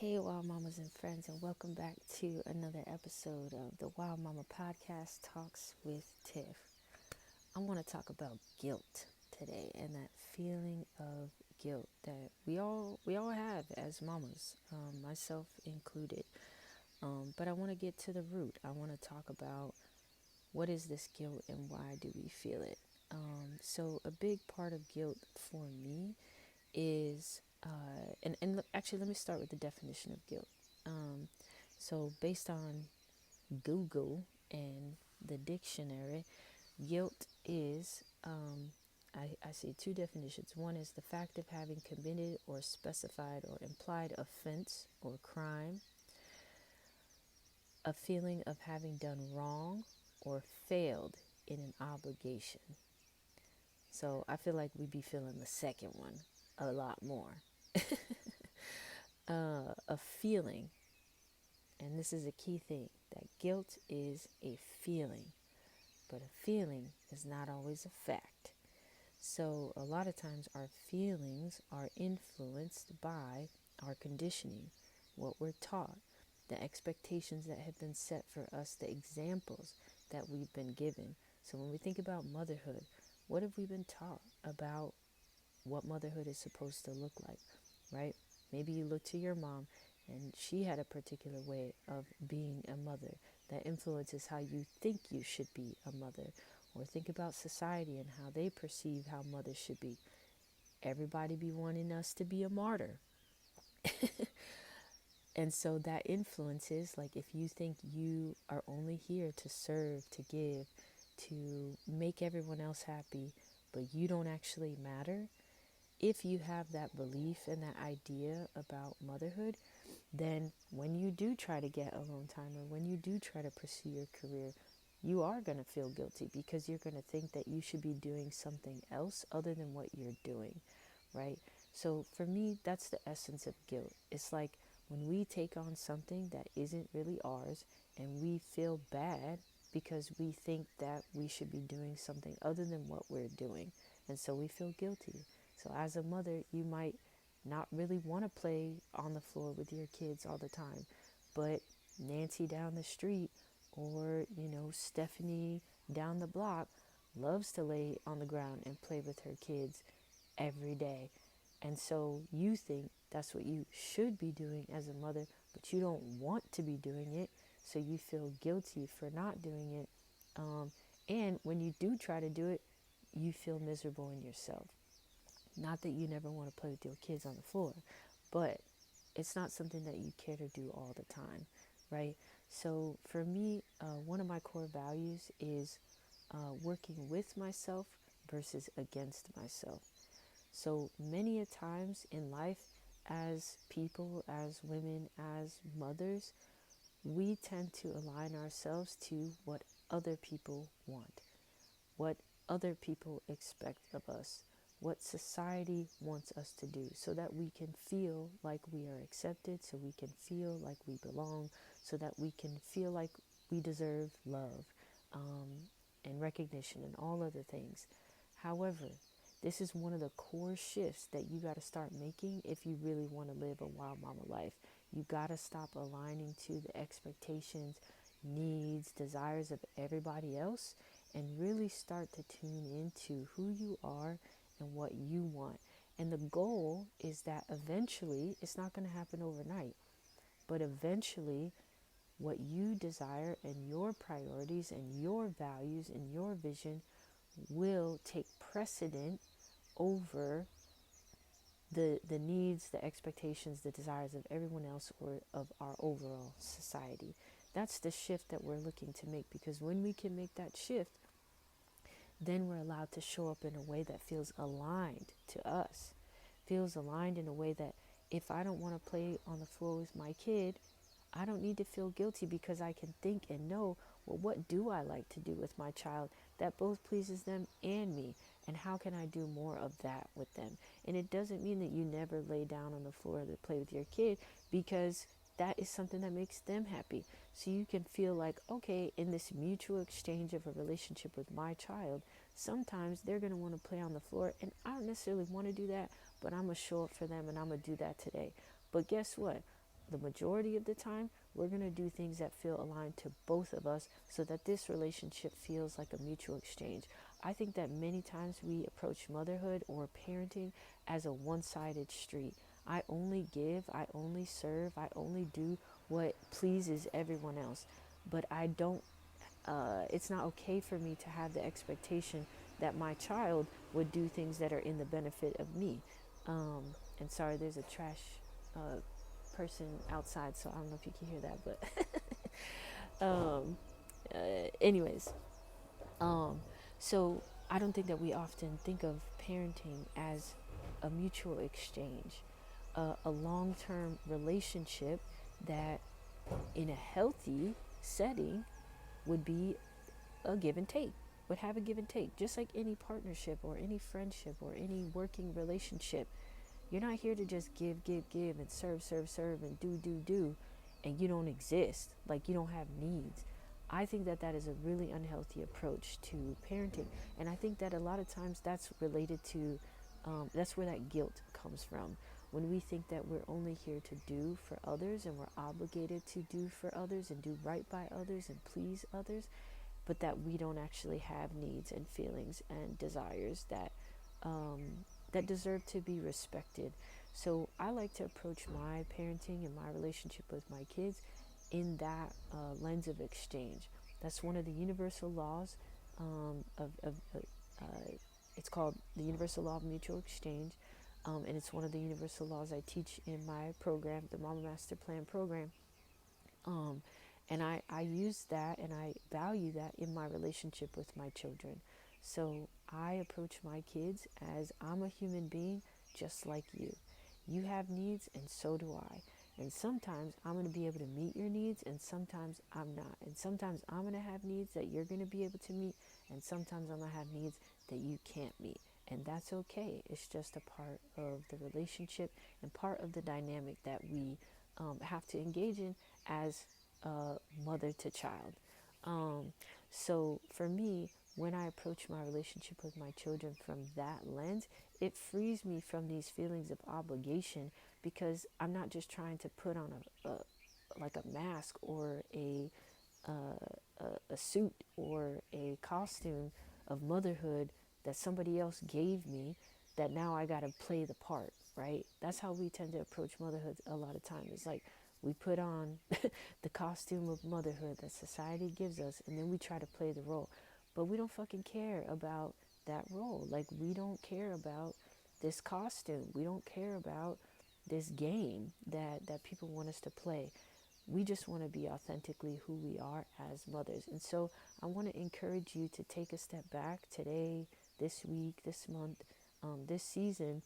Hey, Wild Mamas and friends, and welcome back to another episode of the Wild Mama Podcast Talks with Tiff. I want to talk about guilt today and that feeling of guilt that we all have as mamas, myself included. But I want to get to the root. I want to talk about what is this guilt and why do we feel it. So a big part of guilt for me is actually let me start with the definition of guilt. Um, so based on Google and the dictionary, guilt is I see two definitions. One is the fact of having committed or specified or implied offense or crime, a feeling of having done wrong or failed in an obligation. So I feel like we'd be feeling the second one a lot more. A feeling, and this is a key thing, that guilt is a feeling, but a feeling is not always a fact. So a lot of times our feelings are influenced by our conditioning, what we're taught, the expectations that have been set for us, the examples that we've been given. So when we think about motherhood, what have we been taught about what motherhood is supposed to look like, right? Maybe you look to your mom and she had a particular way of being a mother that influences how you think you should be a mother. Or think about society and how they perceive how mothers should be. Everybody be wanting us to be a martyr. And so that influences, like if you think you are only here to serve, to give, to make everyone else happy, but you don't actually matter, if you have that belief and that idea about motherhood, then when you do try to get alone time or when you do try to pursue your career, you are going to feel guilty because you're going to think that you should be doing something else other than what you're doing, right? So for me, that's the essence of guilt. It's like when we take on something that isn't really ours and we feel bad because we think that we should be doing something other than what we're doing. And so we feel guilty. So as a mother, you might not really want to play on the floor with your kids all the time, but Nancy down the street or, Stephanie down the block loves to lay on the ground and play with her kids every day. And so you think that's what you should be doing as a mother, but you don't want to be doing it. So you feel guilty for not doing it. And when you do try to do it, you feel miserable in yourself. Not that you never want to play with your kids on the floor, but it's not something that you care to do all the time, right? So for me, one of my core values is working with myself versus against myself. So many a times in life, as people, as women, as mothers, we tend to align ourselves to what other people want, what other people expect of us, what society wants us to do, so that we can feel like we are accepted, so we can feel like we belong, so that we can feel like we deserve love and recognition and all other things. However, this is one of the core shifts that you got to start making if you really want to live a wild mama life. You got to stop aligning to the expectations, needs, desires of everybody else and really start to tune into who you are and what you want. And the goal is that eventually, it's not going to happen overnight, but eventually what you desire and your priorities and your values and your vision will take precedent over the needs, the expectations, the desires of everyone else or of our overall society. That's the shift that we're looking to make, because when we can make that shift, then we're allowed to show up in a way that feels aligned to us, feels aligned in a way that if I don't want to play on the floor with my kid, I don't need to feel guilty, because I can think and know, well, what do I like to do with my child that both pleases them and me? And how can I do more of that with them? And it doesn't mean that you never lay down on the floor to play with your kid, because that is something that makes them happy. So you can feel like, okay, in this mutual exchange of a relationship with my child, sometimes they're going to want to play on the floor. And I don't necessarily want to do that, but I'm going to show up for them and I'm going to do that today. But guess what? the majority of the time, we're going to do things that feel aligned to both of us so that this relationship feels like a mutual exchange. I think that many times we approach motherhood or parenting as a one sided street. I only give, I only serve, I only do what pleases everyone else. But I don't, it's not okay for me to have the expectation that my child would do things that are in the benefit of me. And sorry, there's a trash uh, person outside, so I don't know if you can hear that, but anyways, um, so I don't think that we often think of parenting as a mutual exchange, a long term relationship that, in a healthy setting, would be a give and take, would have a give and take, just like any partnership or any friendship or any working relationship. You're not here to just give, give, give, and serve, serve, serve, and do, do, do, and you don't exist, like you don't have needs. I think that that is a really unhealthy approach to parenting. And I think that a lot of times that's related to, that's where that guilt comes from. When we think that we're only here to do for others and we're obligated to do for others and do right by others and please others, but that we don't actually have needs and feelings and desires that that deserve to be respected. So I like to approach my parenting and my relationship with my kids in that lens of exchange. That's one of the universal laws uh, it's called the universal law of mutual exchange. And it's one of the universal laws I teach in my program, the Mama Master Plan program. Um, and I use that and I value that in my relationship with my children. So I approach my kids as I'm a human being just like you. You have needs, and so do I. And sometimes I'm going to be able to meet your needs, and sometimes I'm not. And sometimes I'm going to have needs that you're going to be able to meet, and sometimes I'm going to have needs that you can't meet. And that's okay. It's just a part of the relationship and part of the dynamic that we have to engage in as mother to child. Um, so for me, when I approach my relationship with my children from that lens, it frees me from these feelings of obligation because I'm not just trying to put on a like a mask or a suit or a costume of motherhood that somebody else gave me that now I got to play the part, right? That's how we tend to approach motherhood a lot of times. It's like we put on the costume of motherhood that society gives us and then we try to play the role. But we don't fucking care about that role. Like, we don't care about this costume. We don't care about this game that people want us to play. We just want to be authentically who we are as mothers. And so I want to encourage you to take a step back today, this week, this month, this season,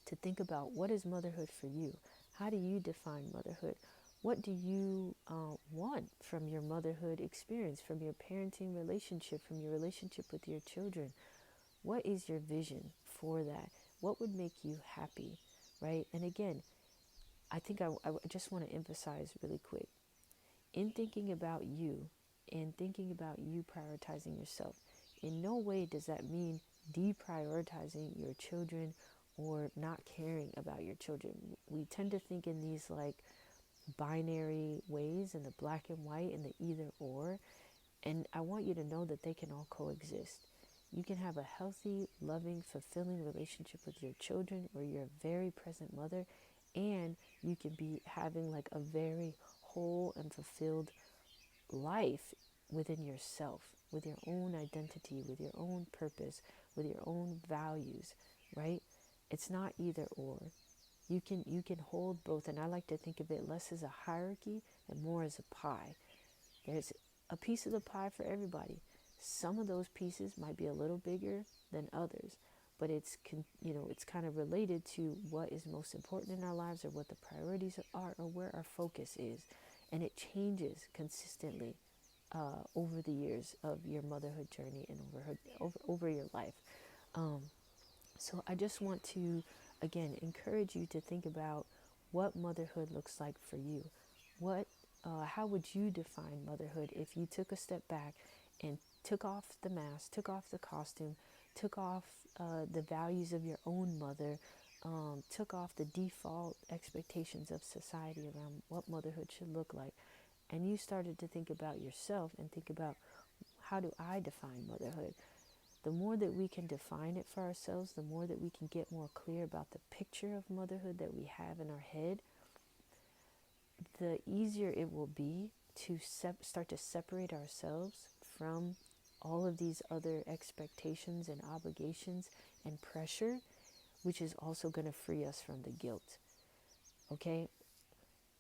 to think about, what is motherhood for you? How do you define motherhood? What do you want from your motherhood experience, from your parenting relationship, from your relationship with your children? What is your vision for that? What would make you happy, right? And again, I think I just want to emphasize really quick, in thinking about you and thinking about you prioritizing yourself, in no way does that mean deprioritizing your children or not caring about your children. We tend to think in these like binary ways, in the black and white and the either or. And I want you to know that they can all coexist. You can have a healthy, loving, fulfilling relationship with your children where you're a very present mother, and you can be having like a very whole and fulfilled life within yourself, with your own identity, with your own purpose, with your own values, right? It's not either or. You can hold both, and I like to think of it less as a hierarchy and more as a pie. There's a piece of the pie for everybody. Some of those pieces might be a little bigger than others, but it's kind of related to what is most important in our lives, or what the priorities are, or where our focus is, and it changes consistently over the years of your motherhood journey and over your life. Um, so I just want to, again, encourage you to think about what motherhood looks like for you. How would you define motherhood if you took a step back and took off the mask, took off the costume, took off the values of your own mother, took off the default expectations of society around what motherhood should look like, and you started to think about yourself and think about, how do I define motherhood? The more that we can define it for ourselves, the more that we can get more clear about the picture of motherhood that we have in our head, the easier it will be to start to separate ourselves from all of these other expectations and obligations and pressure, which is also going to free us from the guilt. Okay?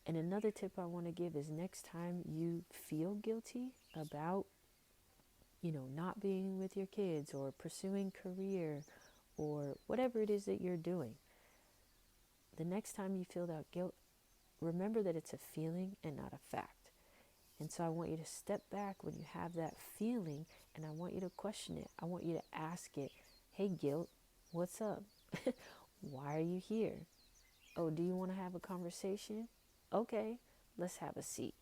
And another tip I want to give is, next time you feel guilty about, not being with your kids or pursuing career or whatever it is that you're doing, the next time you feel that guilt, remember that it's a feeling and not a fact. And so I want you to step back when you have that feeling, and I want you to question it. I want you to ask it, hey, guilt, what's up? Why are you here? Oh, do you want to have a conversation? Okay, let's have a seat,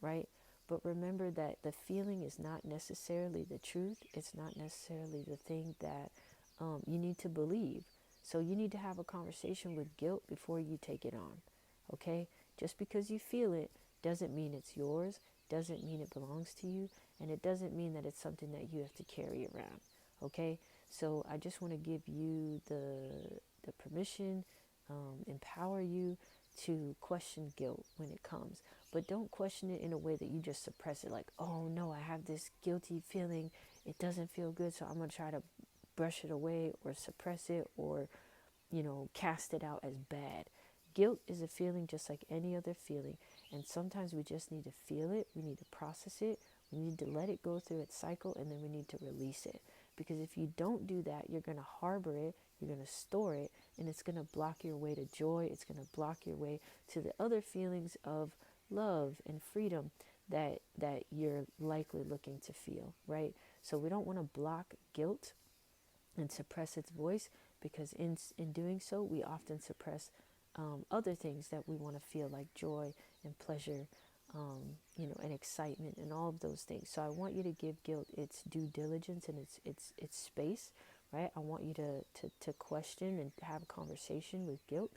right? But remember that the feeling is not necessarily the truth. It's not necessarily the thing that you need to believe. So you need to have a conversation with guilt before you take it on, okay? Just because you feel it doesn't mean it's yours, doesn't mean it belongs to you, and it doesn't mean that it's something that you have to carry around, okay? So I just want to give you the permission, empower you to question guilt when it comes. But don't question it in a way that you just suppress it, like, oh no, I have this guilty feeling, it doesn't feel good, so I'm going to try to brush it away or suppress it or, cast it out as bad. Guilt is a feeling just like any other feeling, and sometimes we just need to feel it, we need to process it, we need to let it go through its cycle, and then we need to release it. Because if you don't do that, you're going to harbor it, you're going to store it, and it's going to block your way to joy. It's going to block your way to the other feelings of love and freedom that you're likely looking to feel, right? So we don't want to block guilt and suppress its voice, because in doing so, we often suppress other things that we want to feel, like joy and pleasure, and excitement and all of those things. So I want you to give guilt its due diligence and its space, right? I want you to question and have a conversation with guilt.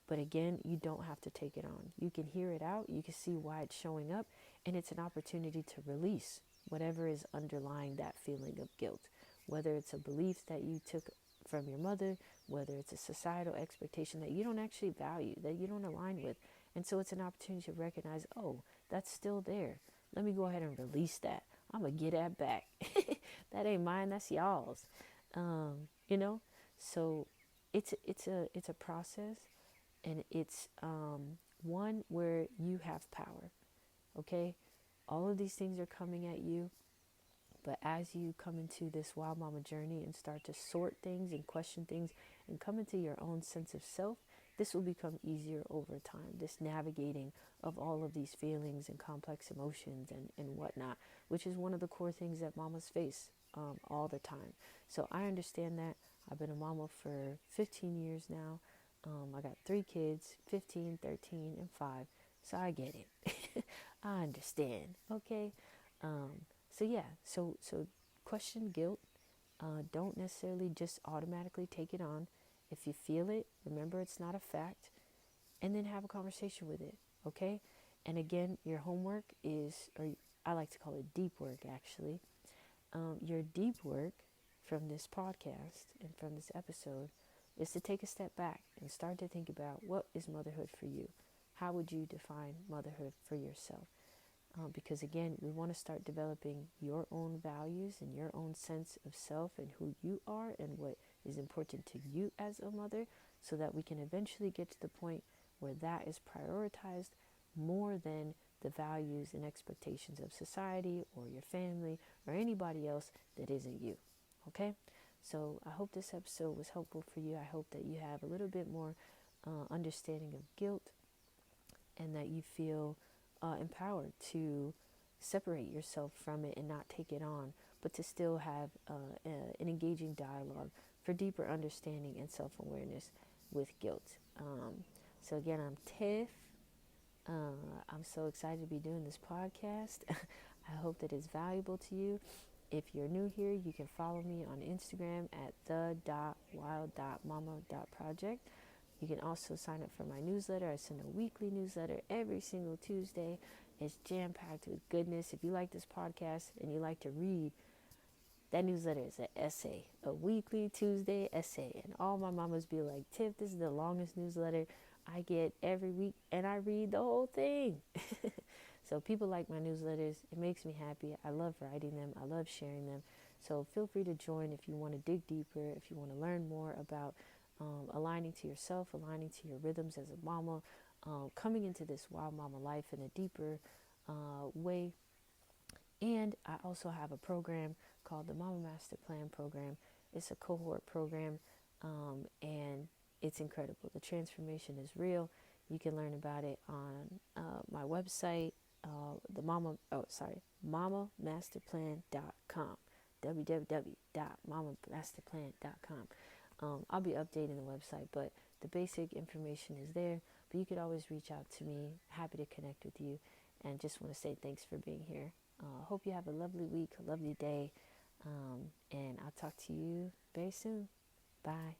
But again, you don't have to take it on. You can hear it out. You can see why it's showing up. And it's an opportunity to release whatever is underlying that feeling of guilt. Whether it's a belief that you took from your mother, whether it's a societal expectation that you don't actually value, that you don't align with. And so it's an opportunity to recognize, oh, that's still there. Let me go ahead and release that. I'm going to get that back. That ain't mine, that's y'all's. You know? So it's a process, and it's one where you have power. Okay? All of these things are coming at you. But as you come into this Wild Mama journey and start to sort things and question things and come into your own sense of self, this will become easier over time. This navigating of all of these feelings and complex emotions and whatnot, which is one of the core things that mamas face all the time. So I understand that. I've been a mama for 15 years now. I got 3 kids, 15, 13, and 5. So I get it. I understand. Okay. So yeah, so question guilt. Don't necessarily just automatically take it on. If you feel it, remember it's not a fact, and then have a conversation with it, okay? And again, your homework is, or I like to call it deep work actually. Your deep work from this podcast and from this episode is to take a step back and start to think about, what is motherhood for you? How would you define motherhood for yourself? Because again, we want to start developing your own values and your own sense of self and who you are and what is important to you as a mother, so that we can eventually get to the point where that is prioritized more than the values and expectations of society or your family or anybody else that isn't you. Okay? So I hope this episode was helpful for you. I hope that you have a little bit more understanding of guilt, and that you feel empowered to separate yourself from it and not take it on, but to still have an engaging dialogue for deeper understanding and self-awareness with guilt. So again, I'm Tiff. I'm so excited to be doing this podcast. I hope that it's valuable to you. If you're new here, you can follow me on Instagram at the.wild.mama.project. You can also sign up for my newsletter. I send a weekly newsletter every single Tuesday. It's jam-packed with goodness. If you like this podcast and you like to read, that newsletter is an essay, a weekly Tuesday essay. And all my mamas be like, Tiff, this is the longest newsletter I get every week, and I read the whole thing. So people like my newsletters. It makes me happy. I love writing them. I love sharing them. So feel free to join if you want to dig deeper, if you want to learn more about aligning to yourself, aligning to your rhythms as a mama, coming into this wild mama life in a deeper way. And I also have a program called the Mama Master Plan Program. It's a cohort program, and it's incredible. The transformation is real. You can learn about it on my website, mamamasterplan.com, www.mamamasterplan.com. I'll be updating the website, but the basic information is there. But you could always reach out to me. Happy to connect with you, and just want to say thanks for being here. Hope you have a lovely week, a lovely day, and I'll talk to you very soon. Bye.